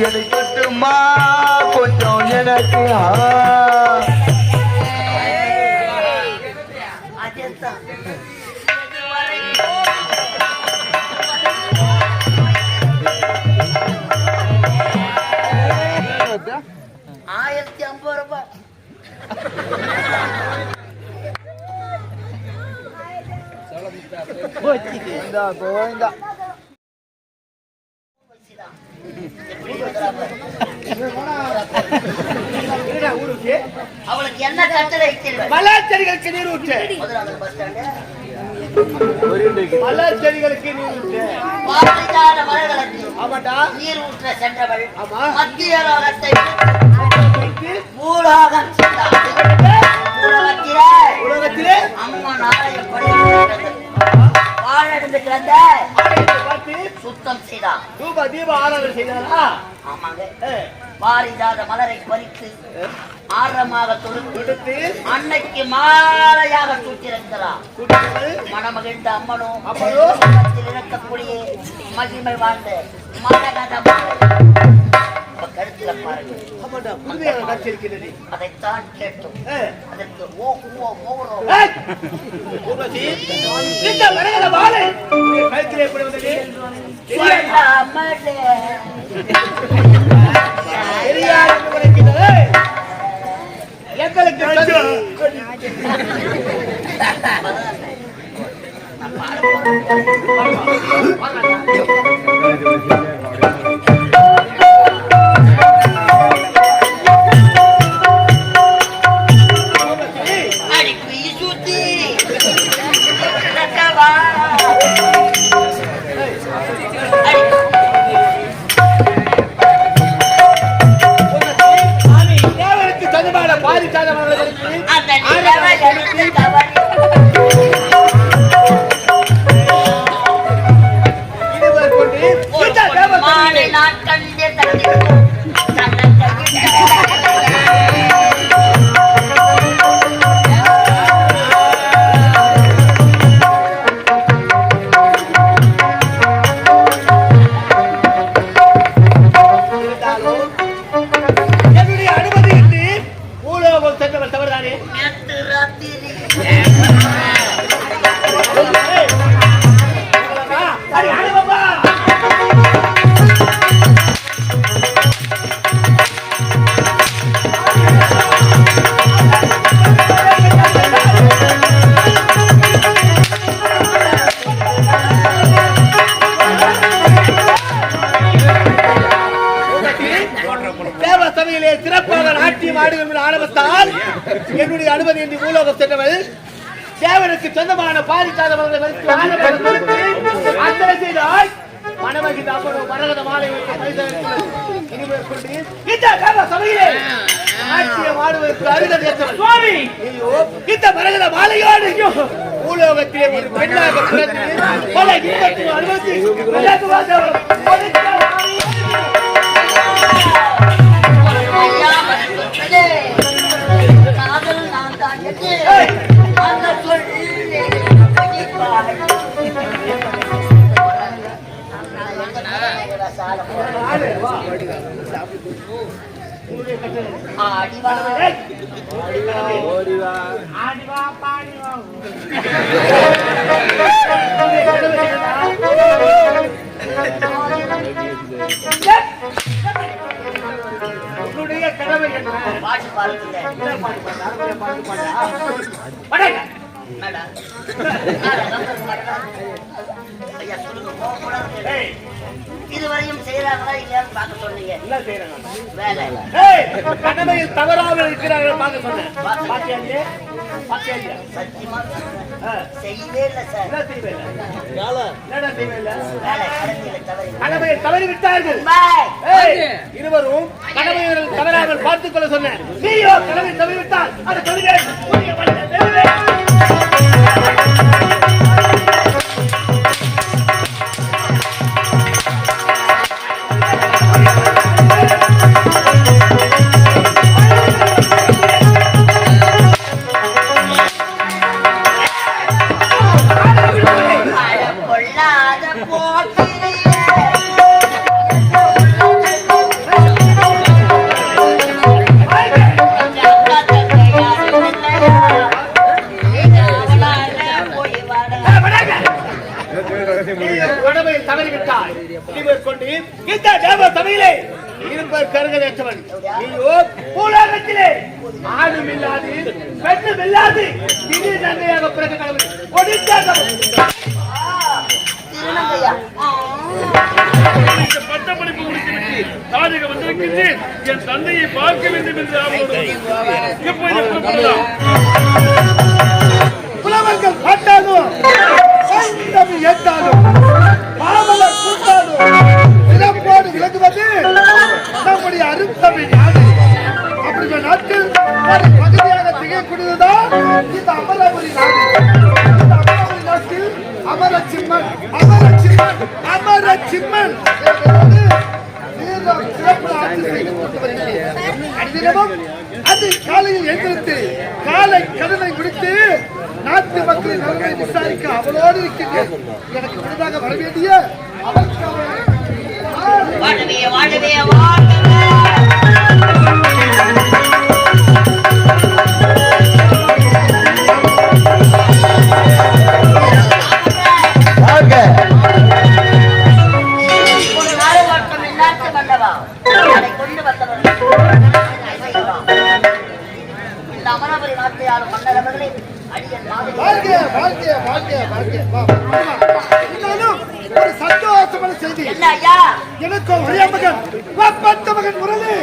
எடுக்கட்டுமா கொஞ்சம் எனக்கு கோவிந்தா அவளுக்கு என்ன கட்டளை? மலர்ச்செடிகளுக்கு நீர் ஊற்று. மலர்ச்செடிகளுக்கு நீர் ஊற்று. பாரிஜாத மலர்களுக்கு ஆமாடா நீர் ஊற்ற சென்றவள் மத்திய லோகத்தை பூலோகம் சென்றாள். உலகத்திலே அம்மா நாளைய படி வாழெடுத்து கிடந்த சுத்தம் செய்தார். தூப தீப ஆராதனை செய்தாரா? ஆமாங்க. பாரிஜாத மலரை பறித்து ஆரமாக தொடுத்து அன்னைக்கு மாலையாக சூட்டியிருக்கிறார். மனமகிழ்ந்த அம்மனும் இருக்கக்கூடிய மகிமை வாழ்ந்த மரகத கருத்துல பாருங்க. அதைத்தான் கேட்டோம். அதற்கு என்னுடைய அனுமதி என்று பூலோகம் சென்றவள் தேவனுக்கு சொந்தமான பாரிஜாத அர்ச்சனை செய்தால் மணமகிழ்ந்த அம்மனோ மரகத மாலை இந்த மரகத மாலையோடு பூலோகத்திலே ஒரு பெண்ணாக பிறந்து பல இன்பத்தையும் அனுமதி கடமை என்ன பாட்டு இதுவரையும் செய்யறாங்களா இல்லையான்னு பார்க்க சொன்னீங்க. வேலை கடமையில் தவறாமல் இருக்கிறார்கள் பார்க்க சொன்னேன். சத்தியமா செய்யவே இல்லை சார். கடமையை தவறி விட்டார்கள். இருவரும் கடமையை தவறாமல் பார்த்துக் கொள்ள சொன்னேன். நீயோ கடமை தவறிவிட்டால் அது கடமை தவறிவிட்டாய். கொண்டு இந்த தேவ சபையிலே இருப்பவர் கருங்கதேற்றவன். நீயோ பூலோகத்திலே ஆணும் இல்லாது பெண்ணும் இல்லாது திடீர் நன்மையாக பிறகு கடவுள் திருநங்கையா பட்டப்படிப்பு முடித்துவிட்டு தாஜக வந்திருக்கின்றேன். என் தந்தையை பார்க்க வேண்டும் என்று எப்போது புறப்படலாம்? புலவர்கள் பாட்டாலும் சந்தம் ஏற்றாலும் பாவலர் கூட்டாலும் சிறப்போடு விளங்குவது நம்முடைய அருந்தமிழ் நாடு. அப்படிப்பட்ட நாட்டில் ஒரு பகுதியாக திகழக்கூடியதுதான் இந்த அமராவதி நாடு. இந்த அமராவதி நாட்டில் அமரச்சிம்மன் அமரச்சிம்மன் அமரச்சிம்மன் அது காலையில் எழுந்திருத்து காலை கடனை முடித்து நாட்டு மக்களின் நலனை விசாரிக்க அவளோடு இருக்கின்றேன். எனக்கு விருதாக வர வேண்டிய வாழவே வாழவே வாழவே அமராவதி நாட்டை ஆளும் மன்னரவர்களே ஒரு சந்தோஷமான செய்தி. எனக்கு ஒரே மகன் மகன் முரளி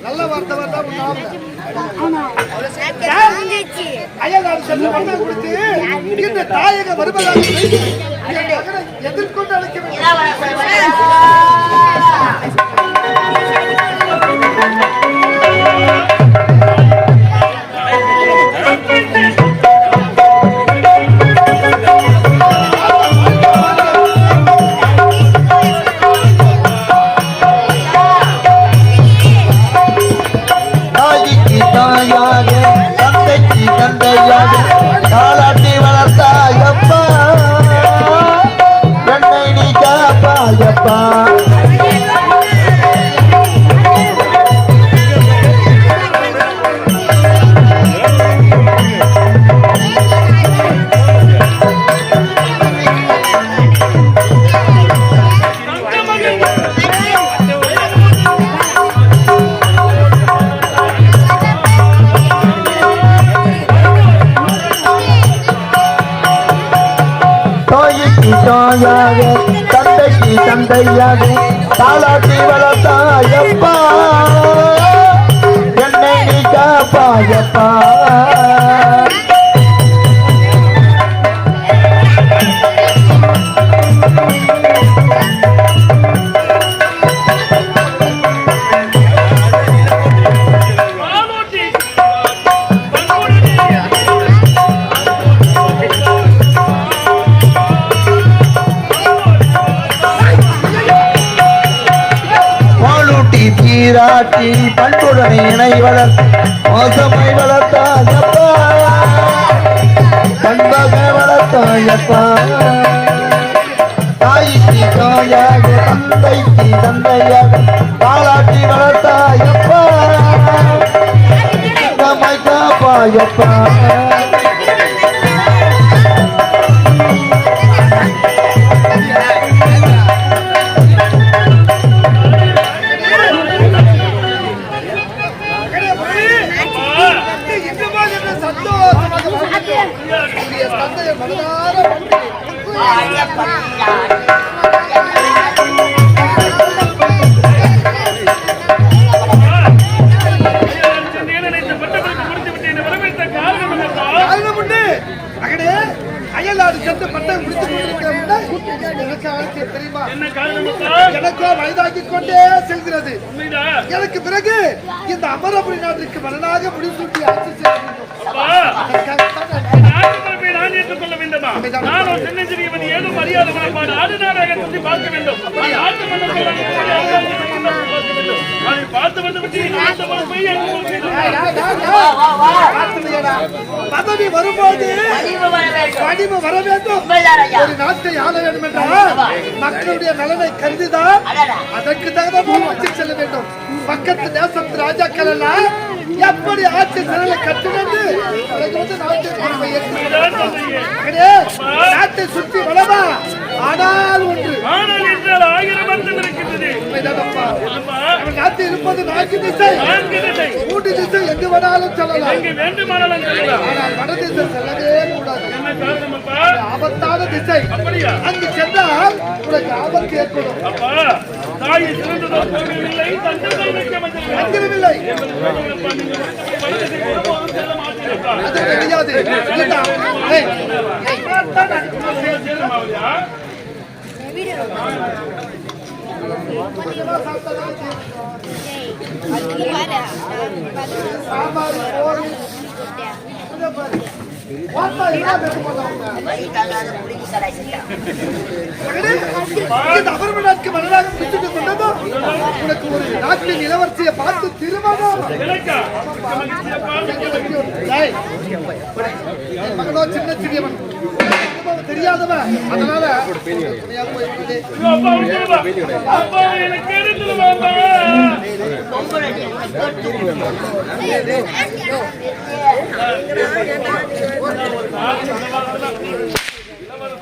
நல்ல வார்த்தை அயல்நாடு சென்று மகன் கொடுத்து இந்த தாயக வருவதாக எதிர்கொண்டு அழைக்க தாலாட்டி வளர்த்தாயப்பா என்னை நீ காப்பாயப்பா. தந்தைக்கு தந்தையாக தாலாட்டி வளர்த்தாயப்பா என்னை நீ காப்பாயப்பா. நீராட்டி பண்புடன் இணை வளர்த்து மோசமை வளர்த்தாயப்பா பண்பக வளர்த்தாயப்பா. தாய்க்கு தாயாக தந்தைக்கு தந்தையாக தாளாட்டி வளர்த்தாயப்பா நம்மை காப்பாயப்பா. எனக்கோ வயதாகிக் கொண்டே செல்கிறது. எனக்கு பிறகு இந்த அமராவதி நாட்டிற்கு மன்னனாக முடிசூட்டி ஆட்சி செய்ய நான் ஏற்றுக்கொள்ள வேண்டுமா? நானும் தென்னஞ்சிறியவன் ஏதும் அறியாத மனப்பாடு ஆடு நாடாக சுற்றி பார்க்க வேண்டும். அதை பார்த்து வந்துவிட்டு பதவி வரும்போது பணிவு வர வேண்டும். ஒரு நாட்டை ஆள வேண்டும் என்றால் மக்களுடைய நலனை கருதிதான் அதற்கு தகுந்த போல் வச்சு செல்ல வேண்டும். பக்கத்து தேசத்து ராஜாக்கள் எல்லாம் எப்படி ஆட்சி சிறலை கட்டுனது எனக்கு வந்து நாட்டின் பொறுப்பை உண்மைதான் தந்தையே. நாட்டை சுற்றி வளமா ஆனால் ஒன்று ஆனால் என்றால் 1000 அர்த்தம் இருக்கின்றது. உண்மைதானப்பா. என்னப்பா? நம்ம நாட்டில் இருப்பது 4 திசை 4 திசை. 3 திசை எங்கு வேணாலும் செல்லலாம். எங்கு வேண்டுமானாலும் செல்லலாம். ஆனால் வட திசை செல்லவே கூடாது. என்ன காரணம் அப்பா? ஆபத்தான திசை. அப்படியா? அங்கு சென்றால் உனக்கு ஆபத்து ஏற்படும். அப்பா, தாயை சிறந்ததோ போகவில்லை, தந்தை நிற்க வந்ததில்லை. அங்கிருமில்லை. அப்பா, நீங்க வட திசை ஒருபோதும் செல்ல மாட்டீர்களப்பா. அது தெரியாது. இல்லைடா. ஏய், சேரமாவதியா? சாம்பார் சோறு வாப்பா என்ன பேச போறாங்க. வழி தாங்காத புளிக்கு கடாய் செஞ்சான். இந்த அபர்மநாட்கு மன்னராக பிடித்துட்டு கொண்டதோ உனக்கு ஒரு நாட்டின் இளவரசியை பார்த்து திருமணம். எனக்கா? மகிழ்ச்சியப்பா, ஏய், என் மகனோ சின்ன சிறியவன் அனுபவம் தெரியாதவன். அதனால துணையாக போய்விட்டது. அப்பா விட்டுருவா. அப்பா எனக்கு எடுத்துருவாப்பா. பொம்பளை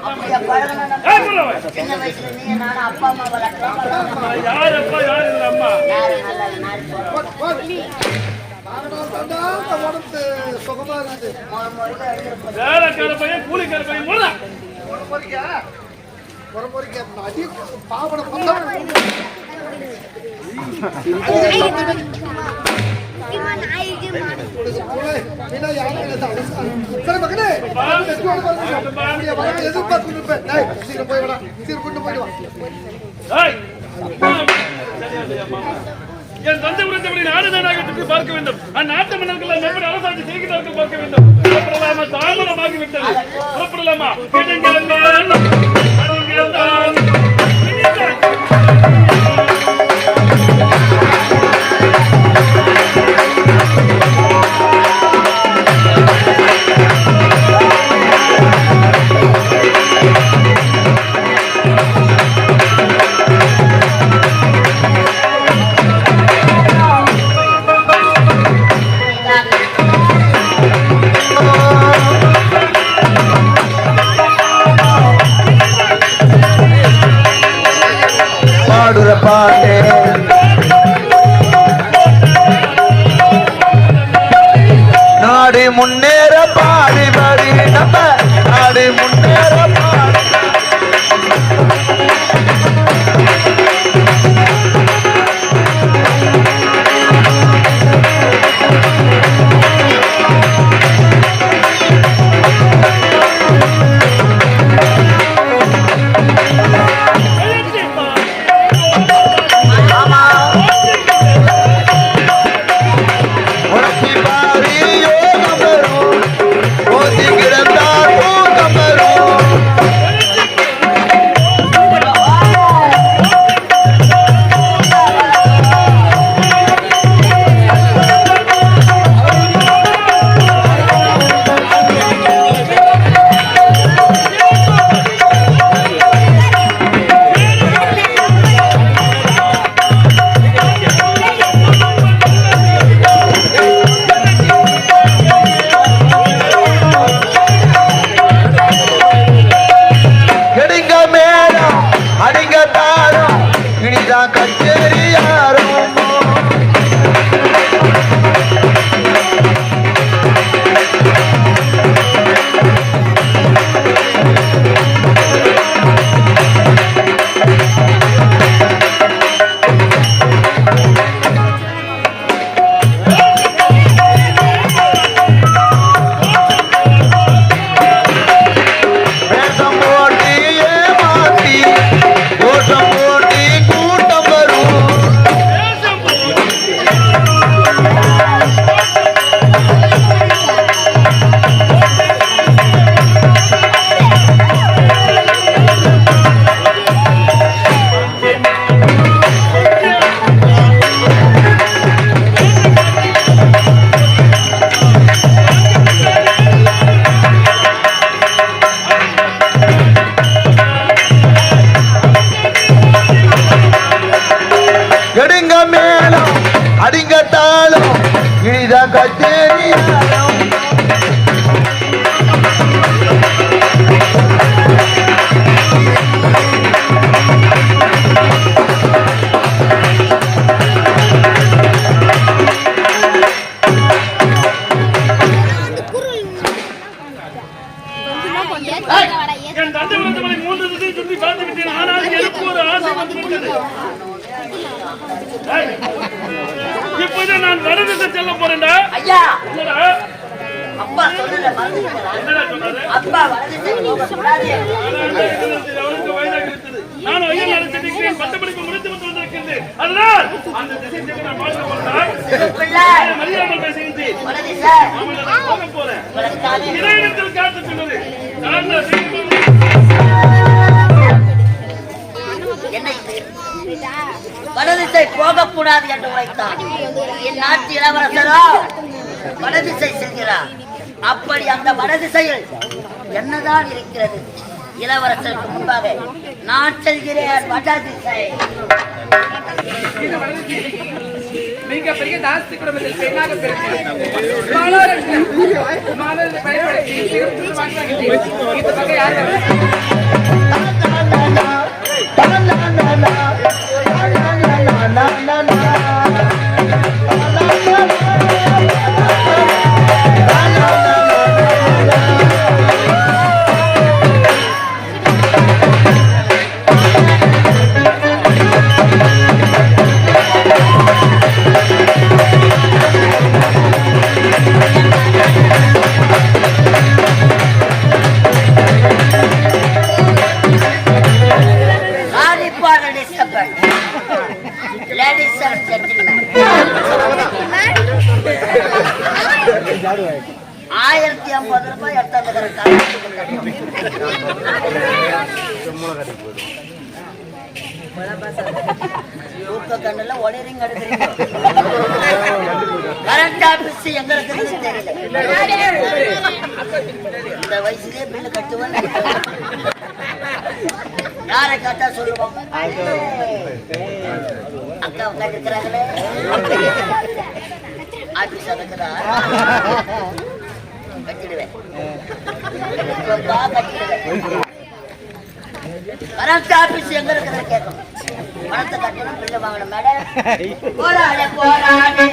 அப்படியே பழகணும். ஏய், சொல்லவா? சின்ன வயசுல நீ நானும் அப்பா அம்மா வளர்க்கலாம். யார் அப்பா, யார் இல்ல அம்மா? யாரு நல்லா நாடு போறோம். மகனோ தந்தா அந்த உடம்பு சுகமா இருந்தது. முறைக்கு எழுதிருப்போம். வேலைக்கார பையன், கூலிக்கார பையன் போடா. பொறுப்பொறிக்க அடி பாவனை பண்ண சரி மகனே எதிர்பார்த்து இருப்பேன். சீக்கிரம் போய் விடா. சீர் கொண்டு போயிடுவா. ஏய், என் தந்தை உரைத்தபடி நாடு நாடாக சுற்றி பார்க்க வேண்டும். அந்நாட்டு மன்னர்கள் எப்படி அரசாட்சி செய்கிறார்கள் பார்க்க வேண்டும். புறப்படலாமா? தாமதமாகி விட்டது. புறப்படலாமா? பாடுற பாட்டே நாடு முன்னேற பாடி பாடி நம்ம நாடு முன்னேற பாடி உனக்கு பாரி யோகம் வரும் ஓதி கிடந்தார் போகம் வரும் சுற்றி பார்த்து விட்டேன். ஆனால் எனக்கு ஒரு ஆசை வந்துவிட்டது. இப்போது நான் வடதிசை செல்ல போறேன்டா. ஐயா என்னடா அப்பா சொன்னத மறந்துட்டீங்களா? என்னடா சொன்னாரு? அப்பா வலது போகக்கூடாது. அவனுக்கு வயதாகிவிட்டது. நான் ஐயன் நடத்திருக்கிறேன். பட்டப்படிப்பு முடித்து விட்டு வந்திருக்கின்றேன். அதனால் அந்த திசை சென்று நான் மாற்ற போறேன். பிள்ளை மரியாமல் பேசுகின்றேன். வலது சார் நான் போக போறேன். உங்களுக்காக இறையிடத்தில் காத்து சொன்னது. நான் என்ன இது? வடதிசை போகக்கூடாது என்று உரைத்தார். என் நாட்டு இளவரசரோ வடதிசை செல்கிறார். அப்படி அந்த வடதிசையில் என்னதான் இருக்கிறது? இளவரசருக்கு முன்பாக நான் செல்கிறேன் வடதிசை. மிக பெரிய தாஸ்தி குடும்பத்தில் பெண்ணாக பிறந்தேன். பயன்படுத்தி இந்த பக்கம் யார் Ladies and gentlemen, 1050 ரூபாய் எடுத்தாங்க. கண்ணுல ஒளிரிங் எடுக்கிறீங்க. கரண்ட் ஆபீஸ் எங்க இருக்குன்னு தெரியல. இந்த வயசுலயே பில்லு கட்டுவேன். யாரை கேட்டா சொல்லுவோம் அக்கா உட்காந்துருக்கிறாங்களே ஆபீஸ் அதுக்குதா கட்டிடுவேன். கரண்ட் ஆபீஸ் எங்க இருக்கிறத கேட்கணும். பணத்தை கட்டணும், பில்லு வாங்கணும். மேடம் போராடு போராடு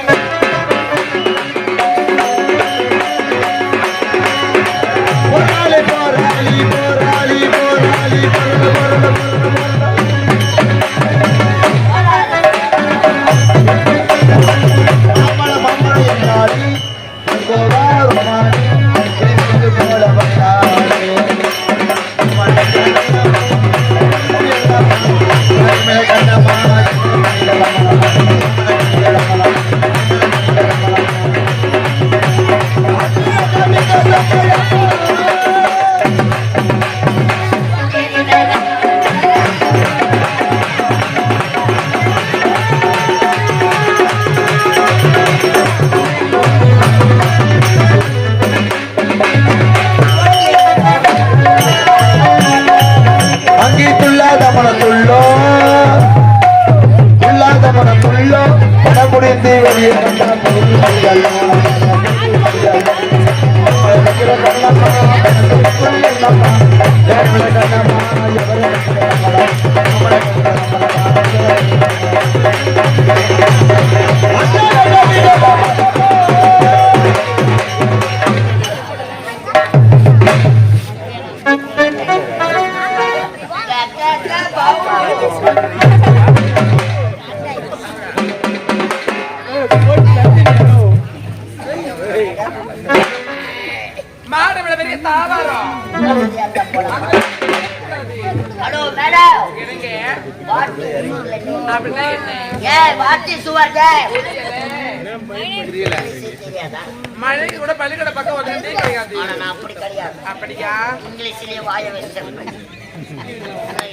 மழைக்கு கூட பள்ளிக்கூட பக்கம் வந்து கிடையாது. அப்படி கிடையாது. அப்படியா? இங்கிலீஷ்லயே வாய வச்சிருப்பேன்.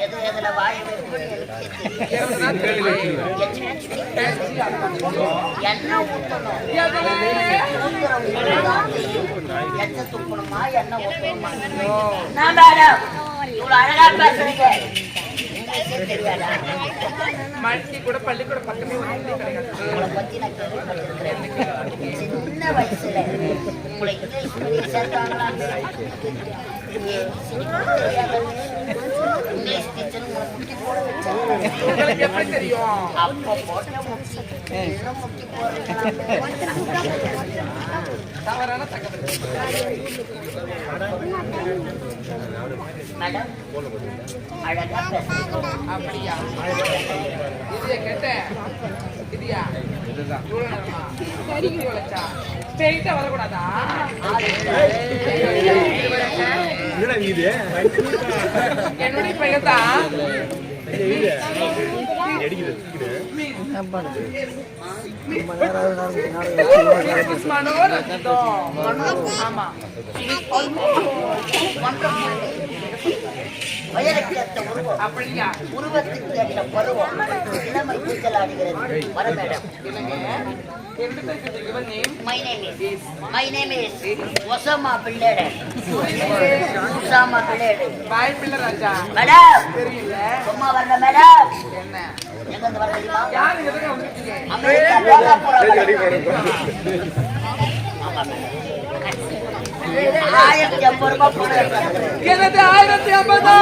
எது எதுல வாய வைப்பேன் என்ன ஊத்தணும், எச்ச துப்பணுமா என்ன ஊத்தணுமா? நான் மேடம் இவ்வளவு அழகா பேசுறீங்க, தெரியாதா? மழைக்கு கூட பள்ளிக்கூட பக்கமே வந்து கிடையாது. உங்களை பத்தி நான் கேள்விப்பட்டிருக்கிறேன். சின்ன வயசுல உங்களை இங்கிலீஷ் மீடியம் சேர்த்தாங்களா? இங்கிலீஷ் டீச்சர் உங்களை முட்டி போட வச்சாங்க. உங்களுக்கு எப்படி தெரியும்? அப்போ போட்ட முட்டி போடுறீங்களா? தவறான தகவல். மேடம் அழகா பேசுறீங்க. அப்படியா இதைய கேட்டேன் இதையா இவ்வளவு நேரமா சரிங்க வச்சா ஸ்ட்ரெயிட்டா வரக்கூடாதா என்னுடைய பெயர் தான் ஆமா வயலுக்கேற்ற உருவம் அப்படியா உருவத்துக்கு ஏற்ற பருவம் இளமை கூச்சலாடுகிறது. வர மேடம். My name is ஒசாமா பிள்ளேடு. ஒசாமா பிள்ளேடு. பாய் பிள்ளை ராஜா மேடம் தெரியல சும்மா வரல மேடம். என்ன எங்க இருந்து வர தெரியுமா? யாரு எதுக்கு வந்திருக்கீங்க அமெரிக்கா லோகாபுரா மேடம். 1050 ரூபாய் போட எனது 1050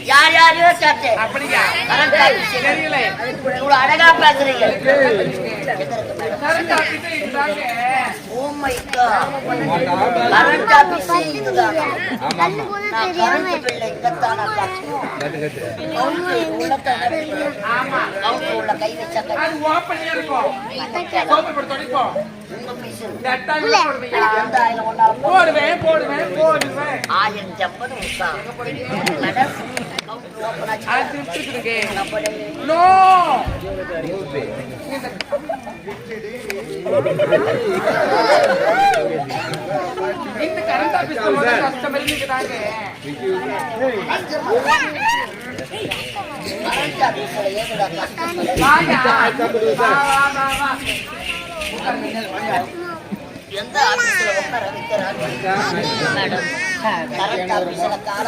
யார் யாரையோ சாப்பிட்டு அப்படியா கரண்டா தெரியல இவ்வளவு அழகா பேசுறீங்க. கரண்ட் ஆபீஸ் இருந்தாங்க Oh my God. Current office இதுதான். நான் கரண்ட் பில்லை இங்கத்தானா கட்டணும். ஆமா கவுண்டர் உள்ள கை வச்சா கை அது ஓப்பன்ல இருக்கும் சோப்பு போட்டு தொடிப்போம் உங்க பீஸ் டட்டா போடுவீங்க எந்த ஆயில ஒன்னாலும் போடுவேன் 1050 உசா. மேடம் கவுண்டர் ஓபன் ஆச்சு. அது திருப்பிருக்கு நம்மளே நோ இந்த கரண்ட் ஆபீஸ் கஸ்டமர் நீங்க தாங்க கரண்ட் ஆபீஸ்ல ஏகடா கஸ்டமர் வாயா வா எந்த ஆபீஸ்ல உட்கார வைக்கிறாங்க மேடம்? கரண்ட் ஆபீஸ்ல கால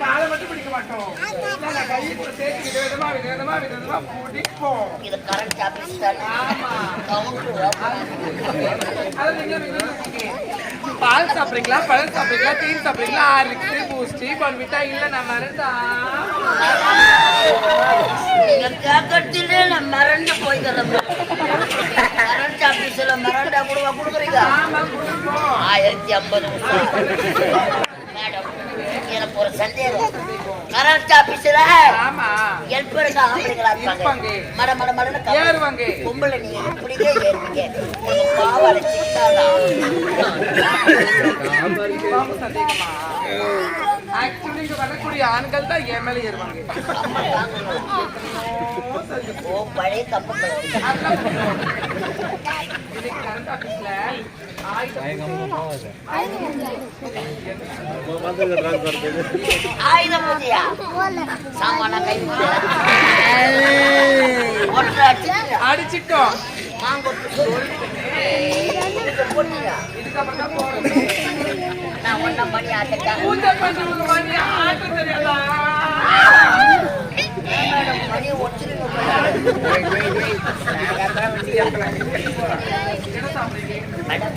காலை மட்டும் பிடிக்க மாட்டோம் இல்ல கை கூட சேர்த்து விதவிதமா பிடிப்போம் இது கரண்ட் ஆபீஸ் தான். ஆமா கவுண்டர் ஓபன் அது நீங்க பால் சாப்பிடுறீங்களா பழம் சாப்பிடுறீங்களா டீ சாப்பிடுறீங்களா ஹார்லிக்ஸ் பூஸ்டி பன்விட்டா இல்ல நான் மறந்தேன் நீங்க கேட்கறதுலே நான் மறந்து போய்க்கிறேன். கரண்ட் ஆபீஸ்ல மறண்டா கூட கொடுக்குறீங்க. ஆமா குடும்பம் 1050 மேடம் எனக்கு ஒரு சந்தேகம். கரண்ட் ஆபீஸ்ல ஆமா ஹெல்ப்பருக்கு ஆம்பளைங்களா இருப்பாங்க. மட மட மடன்னு ஏறுவாங்க பொம்பளை நீங்க எப்படியே ஏறுவீங்க? பாவாடை சிக்காதான். சந்தேகமா ஆக்சுவலி இங்க வரக்கூடிய ஆண்கள் தான் என் மேல ஏறுவாங்க ஓ பழைய கம்பெனி இன்னைக்கு கரண்ட் ஆபீஸ்ல ஆயுத பூஜையா? சாமான கை அடிச்சிட்டோம் இதுக்கப்புறம் நான் ஒன்னும் பண்ணி ஆட்டேன். பூஜை பண்றவங்க மாதிரி ஆட்ட தெரியாதா மணி ஒற்று மேடம்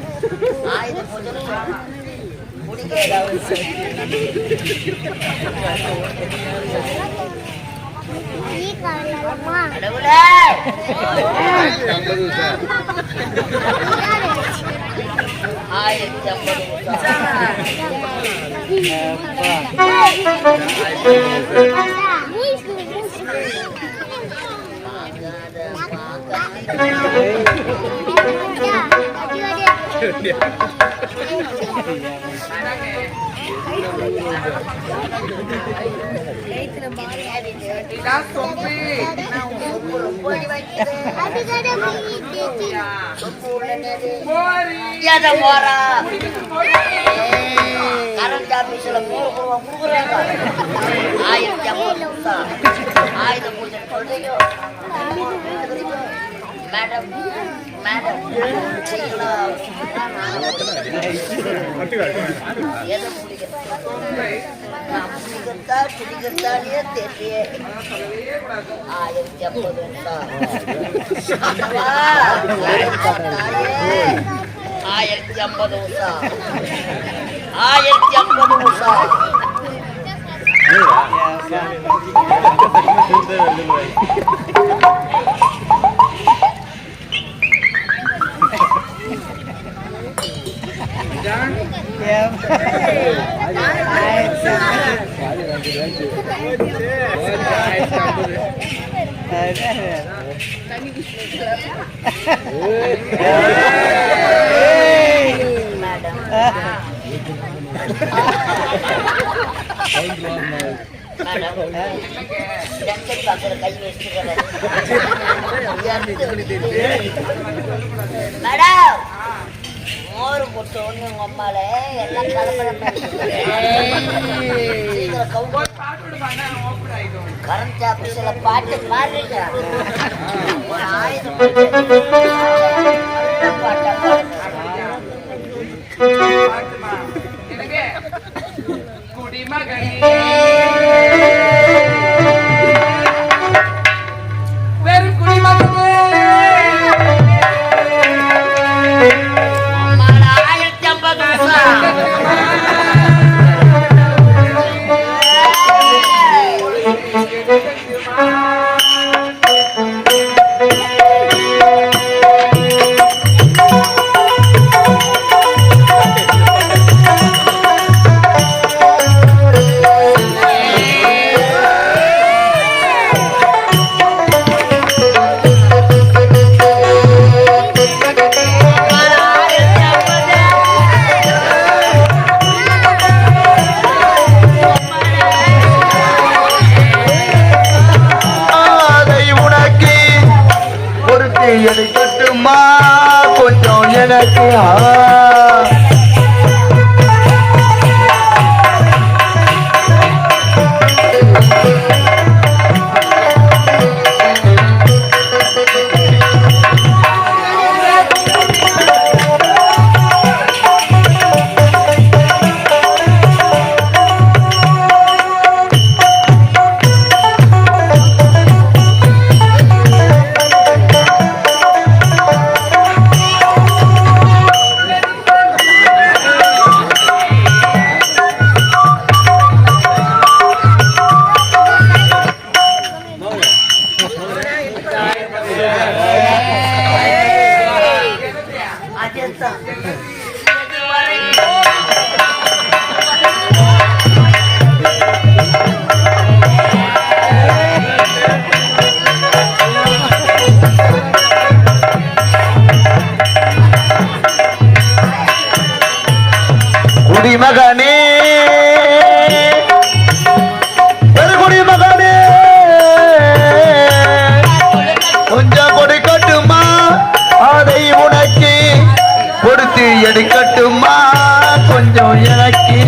ஆயுத பூஜை முடிக்க ஏதாவது கடவுளே ஆயிரத்தி 50 இதான் சொம்பி கரண்ட் ஆபீஸ்ல கொடுக்குறாங்க 1050 ஆயுத பூஜை சொல்றீங்க மேடம். மேடம் எதை குடிக்கிறதானே தெரியல 1050 1050 1050 கை வச்சுக்கிறேன் மேடம் மோர் போட்டு ஒண்ணு உங்க அம்மால எல்லாம் கரண்ட் ஆபீஸ்ல பாட்டு மாறிங்க ஒரு 1000 குடிமகனே வெறும் குடிமகனே எடுக்கட்டுமா கொஞ்சம் எனக்கு குடிமகனே குடிமகனே கொஞ்சம் கொடுக்கட்டுமா அதை உனக்கு கொடுத்து எடுக்கட்டுமா கொஞ்சம் எனக்கு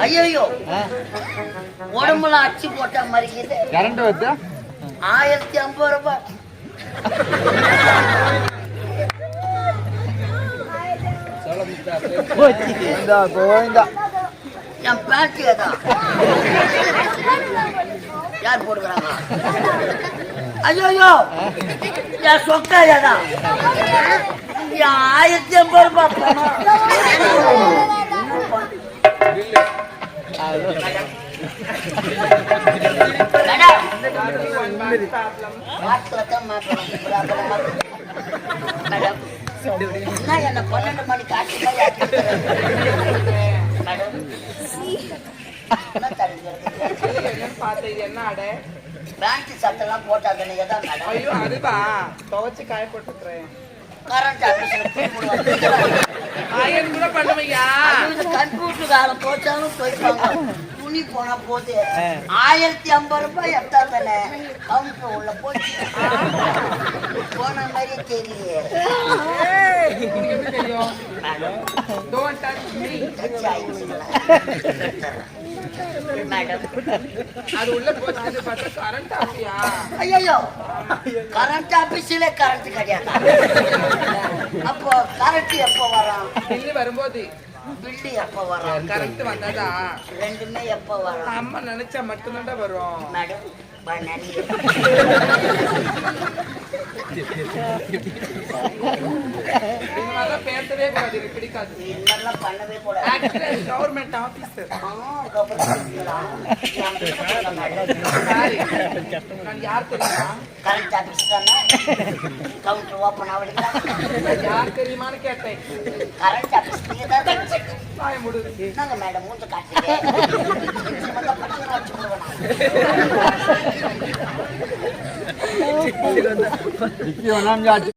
ஐயோ உடம்புல அச்சு போட்ட மாதிரி 1050 ரூபாய் என் பேட்டி தான் யார் போடுறாங்க ஐயோ என் சொக்காதான் 1050 ரூபாய் என்ன 12 மணிக்கு ஆட்சி பேண்ட் சட்டெல்லாம் போட்டாங்க துவச்சு காய போட்டுக்கிறேன் கரண்ட் கம்ப்யூட்டர் காலம் போச்சாலும் போய்ப்பாங்க துணி போனா போது 1050 ரூபாய் எத்தா தானே கவுண்டர் உள்ள போச்சு போன மாதிரி தெரியல மேடம் அது உள்ள போச்சு பார்த்தா கரண்ட் ஆஃபியா? ஐயோ கரண்ட் ஆபீஸ்ல கரண்ட் கிடையாது. அப்போ கரண்ட் எப்போ வரும்? பில்லு வரும்போது. பில்லு எப்போ வரும்? கரண்ட் வந்தாதா? ரெண்டுமே எப்போ வரும்? அம்மா நினைச்சா மட்டும்தான்டா வரும். மேடம் இதெல்லாம் பேசவே கூடாது, எனக்கு பிடிக்காது. இதெல்லாம் பண்ணவே கூடாது. கவர்மெண்ட் ஆபீசர் நான் யார் தெரியுமா? கரண்ட் ஆபீஸ் தானே கவுண்டர் ஓப்பன் ஆகுதுங்களா? யார் தெரியுமான்னு கேட்டேன். கரண்ட் ஆபீஸ் நீங்க தான் வாய முடியுது. நாங்க மேடம் மூஞ்ச காட்டுறீங்க.